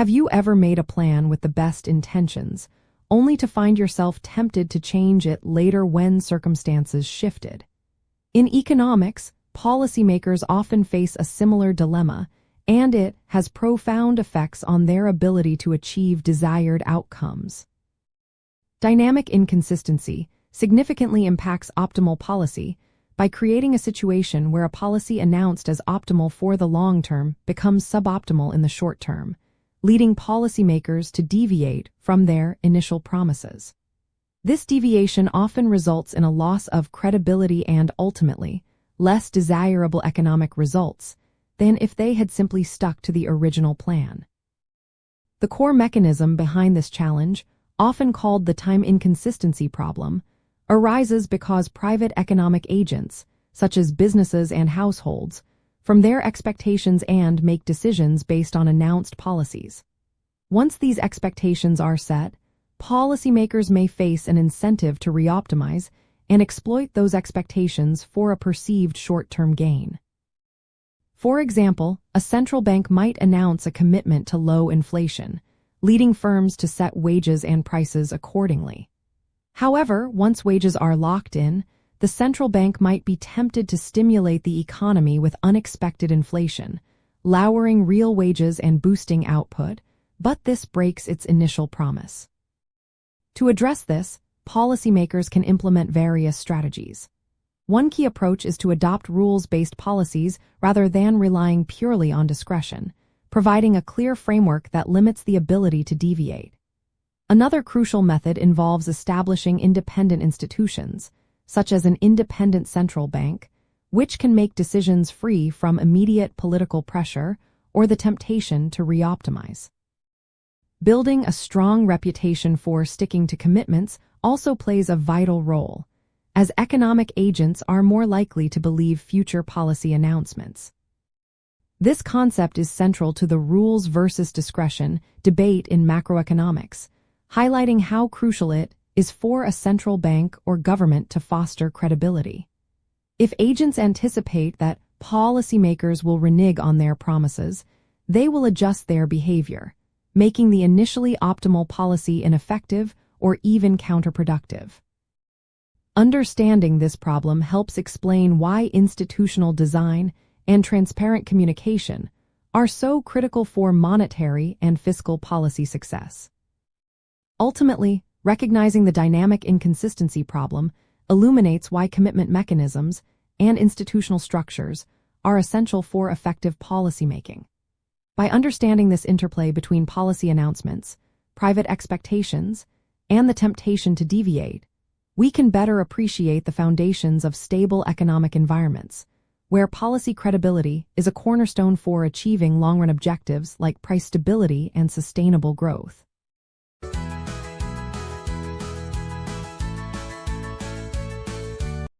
Have you ever made a plan with the best intentions, only to find yourself tempted to change it later when circumstances shifted? In economics, policymakers often face a similar dilemma, and it has profound effects on their ability to achieve desired outcomes. Dynamic inconsistency significantly impacts optimal policy by creating a situation where a policy announced as optimal for the long term becomes suboptimal in the short term, leading policymakers to deviate from their initial promises. This deviation often results in a loss of credibility and, ultimately, less desirable economic results than if they had simply stuck to the original plan. The core mechanism behind this challenge, often called the time inconsistency problem, arises because private economic agents, such as businesses and households, from their expectations and make decisions based on announced policies. Once these expectations are set, policymakers may face an incentive to reoptimize and exploit those expectations for a perceived short-term gain. For example, a central bank might announce a commitment to low inflation, leading firms to set wages and prices accordingly. However, once wages are locked in, the central bank might be tempted to stimulate the economy with unexpected inflation, lowering real wages and boosting output, but this breaks its initial promise. To address this, policymakers can implement various strategies. One key approach is to adopt rules-based policies rather than relying purely on discretion, providing a clear framework that limits the ability to deviate. Another crucial method involves establishing independent institutions, such as an independent central bank, which can make decisions free from immediate political pressure or the temptation to reoptimize. Building a strong reputation for sticking to commitments also plays a vital role, as economic agents are more likely to believe future policy announcements. This concept is central to the rules versus discretion debate in macroeconomics, highlighting how crucial it is for a central bank or government to foster credibility. If agents anticipate that policymakers will renege on their promises, they will adjust their behavior, making the initially optimal policy ineffective or even counterproductive. Understanding this problem helps explain why institutional design and transparent communication are so critical for monetary and fiscal policy success. Ultimately, recognizing the dynamic inconsistency problem illuminates why commitment mechanisms and institutional structures are essential for effective policymaking. By understanding this interplay between policy announcements, private expectations, and the temptation to deviate, we can better appreciate the foundations of stable economic environments, where policy credibility is a cornerstone for achieving long-run objectives like price stability and sustainable growth.